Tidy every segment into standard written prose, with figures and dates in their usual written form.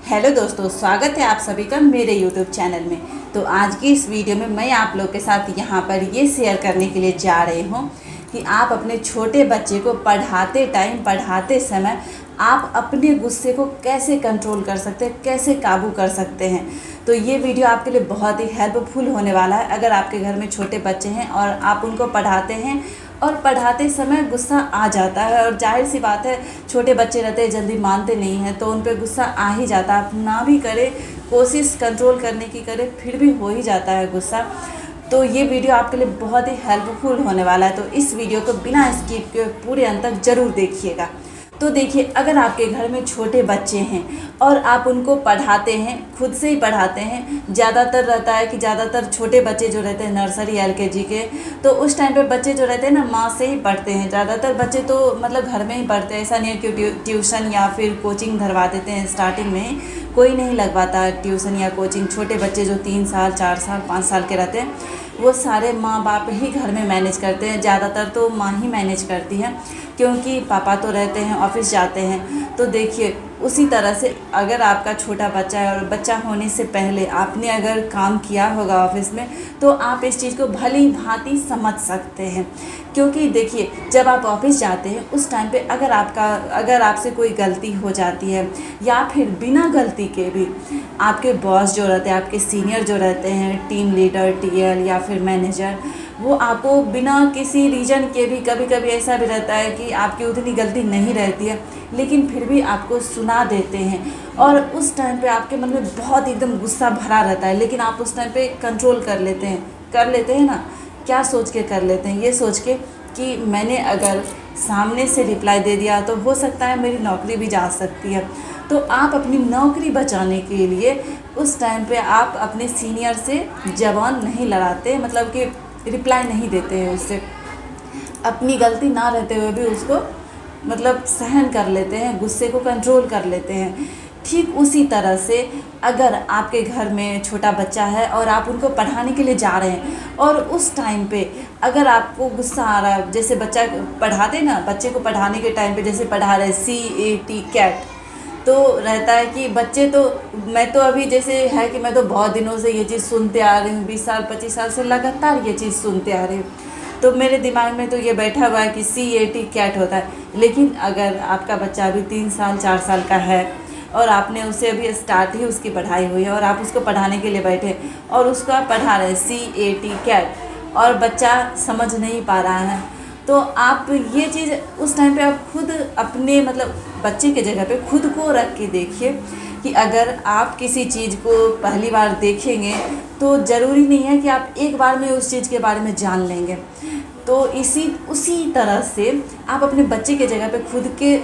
Hello दोस्तों, स्वागत है आप सभी का मेरे यूट्यूब चैनल में। तो आज की इस वीडियो में मैं आप लोग के साथ यहाँ पर ये शेयर करने के लिए जा रही हूँ कि आप अपने छोटे बच्चे को पढ़ाते समय आप अपने गुस्से को कैसे कंट्रोल कर सकते हैं, कैसे काबू कर सकते हैं। तो ये वीडियो आपके लिए बहुत ही हेल्पफुल होने वाला है। अगर आपके घर में छोटे बच्चे हैं और आप उनको पढ़ाते हैं और पढ़ाते समय गुस्सा आ जाता है, और जाहिर सी बात है छोटे बच्चे रहते हैं, जल्दी मानते नहीं हैं, तो उन पे गुस्सा आ ही जाता है। आप ना भी करें, कोशिश कंट्रोल करने की करें, फिर भी हो ही जाता है गुस्सा। तो ये वीडियो आपके लिए बहुत ही हेल्पफुल होने वाला है। तो इस वीडियो को बिना स्किप के पूरे अंत तक ज़रूर देखिएगा। तो देखिए, अगर आपके घर में छोटे बच्चे हैं और आप उनको पढ़ाते हैं, खुद से ही पढ़ाते हैं, ज़्यादातर रहता है कि ज़्यादातर छोटे बच्चे जो रहते हैं नर्सरी एलकेजी के, तो उस टाइम पे बच्चे जो रहते हैं ना माँ से ही पढ़ते हैं। ज़्यादातर बच्चे तो मतलब घर में ही पढ़ते हैं, ऐसा नहीं है कि ट्यूशन या फिर कोचिंग धरवा देते हैं। स्टार्टिंग में ही कोई नहीं लगवाता ट्यूशन या कोचिंग। छोटे बच्चे जो 3 साल 4 साल 5 साल के रहते हैं वो सारे माँ बाप ही घर में मैनेज करते हैं। ज़्यादातर तो माँ ही मैनेज करती हैं, क्योंकि पापा तो रहते हैं, ऑफिस जाते हैं। तो देखिए, उसी तरह से अगर आपका छोटा बच्चा है और बच्चा होने से पहले आपने अगर काम किया होगा ऑफिस में, तो आप इस चीज़ को भली भांति समझ सकते हैं। क्योंकि देखिए, जब आप ऑफिस जाते हैं उस टाइम पे अगर आपसे कोई गलती हो जाती है, या फिर बिना गलती के भी आपके बॉस जो रहते हैं, आपके सीनियर जो रहते हैं, टीम लीडर, टीएल या फिर मैनेजर, वो आपको बिना किसी रीज़न के भी, कभी कभी ऐसा भी रहता है कि आपकी उतनी गलती नहीं रहती है, लेकिन फिर भी आपको सुना देते हैं। और उस टाइम पे आपके मन में बहुत एकदम गुस्सा भरा रहता है, लेकिन आप उस टाइम पे कंट्रोल कर लेते हैं ना। क्या सोच के कर लेते हैं? ये सोच के कि मैंने अगर सामने से रिप्लाई दे दिया तो हो सकता है मेरी नौकरी भी जा सकती है। तो आप अपनी नौकरी बचाने के लिए उस टाइम पे आप अपने सीनियर से ज़बान नहीं लड़ाते, मतलब कि रिप्लाई नहीं देते हैं उससे। अपनी गलती ना रहते हुए भी उसको मतलब सहन कर लेते हैं, गुस्से को कंट्रोल कर लेते हैं। ठीक उसी तरह से अगर आपके घर में छोटा बच्चा है और आप उनको पढ़ाने के लिए जा रहे हैं, और उस टाइम पे अगर आपको गुस्सा आ रहा है, जैसे बच्चा पढ़ाते ना, बच्चे को पढ़ाने के टाइम पे जैसे पढ़ा रहे CAT कैट, तो रहता है कि बच्चे तो, मैं तो अभी जैसे है कि मैं तो बहुत दिनों से ये चीज़ सुनते आ रही हूँ, 20 साल 25 साल से लगातार ये चीज़ सुनते आ रही हूँ। तो मेरे दिमाग में तो ये बैठा हुआ है कि CAT कैट होता है। लेकिन अगर आपका बच्चा अभी 3 साल 4 साल का है और आपने उसे अभी स्टार्ट ही उसकी पढ़ाई हुई है और आप उसको पढ़ाने के लिए बैठे और उसको आप पढ़ा रहे हैं CAT कैट, और बच्चा समझ नहीं पा रहा है, तो आप ये चीज़ उस टाइम पे आप खुद अपने मतलब बच्चे के जगह पे खुद को रख के देखिए कि अगर आप किसी चीज़ को पहली बार देखेंगे तो ज़रूरी नहीं है कि आप एक बार में उस चीज़ के बारे में जान लेंगे। तो उसी तरह से आप अपने बच्चे के जगह पे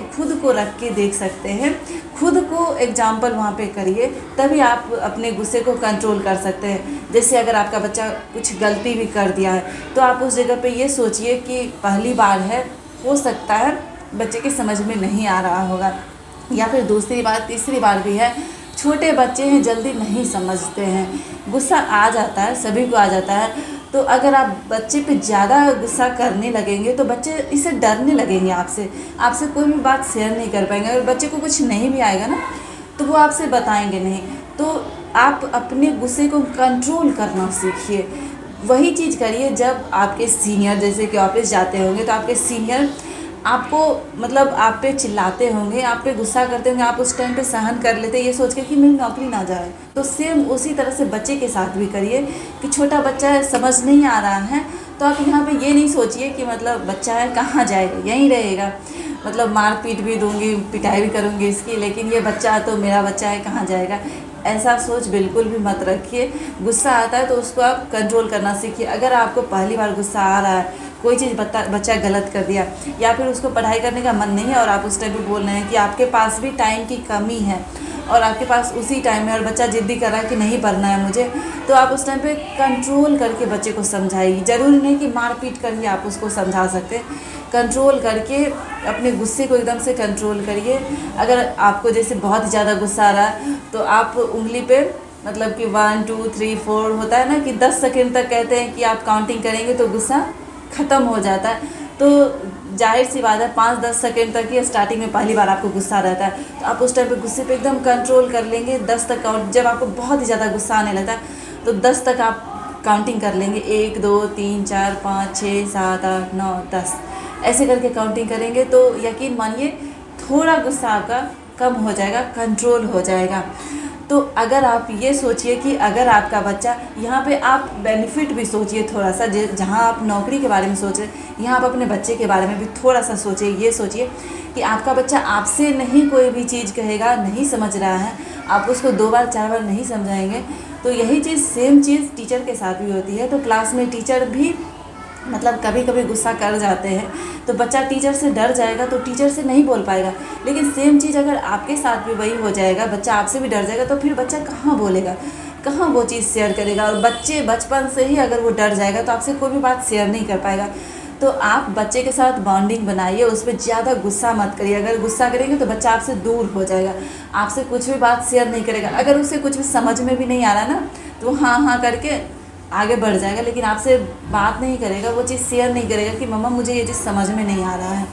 खुद को रख के देख सकते हैं। खुद को एग्जाम्पल वहाँ पे करिए, तभी आप अपने गुस्से को कंट्रोल कर सकते हैं। जैसे अगर आपका बच्चा कुछ गलती भी कर दिया है, तो आप उस जगह पे ये सोचिए कि पहली बार है, हो सकता है बच्चे की समझ में नहीं आ रहा होगा, या फिर दूसरी बार तीसरी बार भी है। छोटे बच्चे हैं, जल्दी नहीं समझते हैं, गुस्सा आ जाता है, सभी को आ जाता है। तो अगर आप बच्चे पे ज़्यादा गुस्सा करने लगेंगे तो बच्चे इससे डरने लगेंगे, आपसे कोई भी बात शेयर नहीं कर पाएंगे। अगर बच्चे को कुछ नहीं भी आएगा ना, तो वो आपसे बताएंगे नहीं। तो आप अपने गुस्से को कंट्रोल करना सीखिए। वही चीज़ करिए जब आपके सीनियर, जैसे कि ऑफिस जाते होंगे तो आपके सीनियर आपको मतलब आप पे चिल्लाते होंगे, आप पे गुस्सा करते होंगे, आप उस टाइम पे सहन कर लेते ये सोच के कि मेरी नौकरी ना जाए। तो सेम उसी तरह से बच्चे के साथ भी करिए कि छोटा बच्चा है, समझ नहीं आ रहा है, तो आप यहाँ पे ये नहीं सोचिए कि मतलब बच्चा है कहाँ जाएगा, यहीं रहेगा, मतलब मार पीट भी दूँगी, पिटाई भी करूँगी इसकी, लेकिन ये बच्चा है तो मेरा बच्चा है, कहाँ जाएगा। ऐसा सोच बिल्कुल भी मत रखिए। गुस्सा आता है तो उसको आप कंट्रोल करना सीखिए। अगर आपको पहली बार गुस्सा आ रहा है, कोई चीज़ बच्चा गलत कर दिया, या फिर उसको पढ़ाई करने का मन नहीं है और आप उस टाइम पे बोल रहे हैं कि आपके पास भी टाइम की कमी है और आपके पास उसी टाइम है, और बच्चा ज़िद्दी कर रहा है कि नहीं पढ़ना है मुझे, तो आप उस टाइम पे कंट्रोल करके बच्चे को समझाइए। ज़रूरी नहीं कि मार पीट कर ही आप उसको समझा सकते हैं, कंट्रोल करके अपने गुस्से को एकदम से कंट्रोल करिए। अगर आपको जैसे बहुत ज़्यादा गुस्सा आ रहा है तो आप उंगली पे मतलब कि 1 2 3 4 होता है ना कि 10 सेकंड तक कहते हैं कि आप काउंटिंग करेंगे तो गुस्सा ख़त्म हो जाता है। तो जाहिर सी बात है 5-10 सेकंड तक ही स्टार्टिंग में पहली बार आपको गुस्सा रहता है, तो आप उस टाइम पे गुस्से पे एकदम कंट्रोल कर लेंगे 10 तक। और जब आपको बहुत ही ज़्यादा गुस्सा आने लगता है तो 10 तक आप काउंटिंग कर लेंगे, 1 2 3 4 5 6 7 8 9 10 ऐसे करके काउंटिंग करेंगे तो यकीन मानिए थोड़ा गुस्सा आपका कम हो जाएगा, कंट्रोल हो जाएगा। तो अगर आप ये सोचिए कि अगर आपका बच्चा, यहाँ पे आप बेनिफिट भी सोचिए थोड़ा सा, जहाँ आप नौकरी के बारे में सोच रहे हैं यहाँ आप अपने बच्चे के बारे में भी थोड़ा सा सोचिए। ये सोचिए कि आपका बच्चा आपसे नहीं कोई भी चीज़ कहेगा, नहीं समझ रहा है, आप उसको 2 बार 4 बार नहीं समझाएंगे, तो यही चीज़ सेम चीज़ टीचर के साथ भी होती है। तो क्लास में टीचर भी मतलब कभी कभी गुस्सा कर जाते हैं तो बच्चा टीचर से डर जाएगा तो टीचर से नहीं बोल पाएगा। लेकिन सेम चीज़ अगर आपके साथ भी वही हो जाएगा, बच्चा आपसे भी डर जाएगा, तो फिर बच्चा कहाँ बोलेगा, कहाँ वो चीज़ शेयर करेगा। और बच्चे बचपन से ही अगर वो डर जाएगा तो आपसे कोई भी बात शेयर नहीं कर पाएगा। तो आप बच्चे के साथ बॉन्डिंग बनाइए, उस पर ज़्यादा गुस्सा मत करिए। अगर गुस्सा करेंगे तो बच्चा आपसे दूर हो जाएगा, आपसे कुछ भी बात शेयर नहीं करेगा। अगर उसे कुछ भी समझ में भी नहीं आ रहा ना तो हाँ करके आगे बढ़ जाएगा, लेकिन आपसे बात नहीं करेगा, वो चीज़ शेयर नहीं करेगा कि मम्मा मुझे ये चीज़ समझ में नहीं आ रहा है।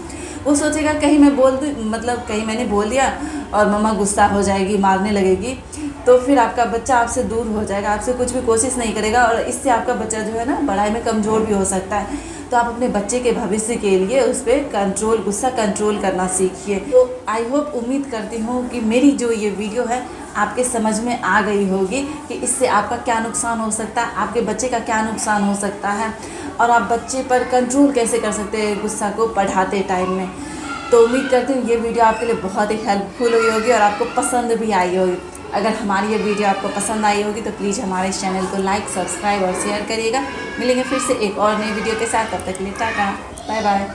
वो सोचेगा कहीं मैं बोल दूँ, मतलब कहीं मैंने बोल दिया और मम्मा गुस्सा हो जाएगी, मारने लगेगी, तो फिर आपका बच्चा आपसे दूर हो जाएगा, आपसे कुछ भी कोशिश नहीं करेगा और इससे आपका बच्चा जो है ना पढ़ाई में कमज़ोर भी हो सकता है। तो आप अपने बच्चे के भविष्य के लिए उस पर गुस्सा कंट्रोल करना सीखिए। तो आई होप, उम्मीद करती हूँ कि मेरी जो ये वीडियो है आपके समझ में आ गई होगी कि इससे आपका क्या नुकसान हो सकता है, आपके बच्चे का क्या नुकसान हो सकता है और आप बच्चे पर कंट्रोल कैसे कर सकते हैं गुस्सा को पढ़ाते टाइम में। तो उम्मीद करती हूँ ये वीडियो आपके लिए बहुत ही हेल्पफुल हुई होगी और आपको पसंद भी आई होगी। अगर हमारी ये वीडियो आपको पसंद आई होगी तो प्लीज़ हमारे इस चैनल को लाइक, सब्सक्राइब और शेयर करिएगा। मिलेंगे फिर से एक और नई वीडियो के साथ, तब तक के लिए टाटा, बाय बाय।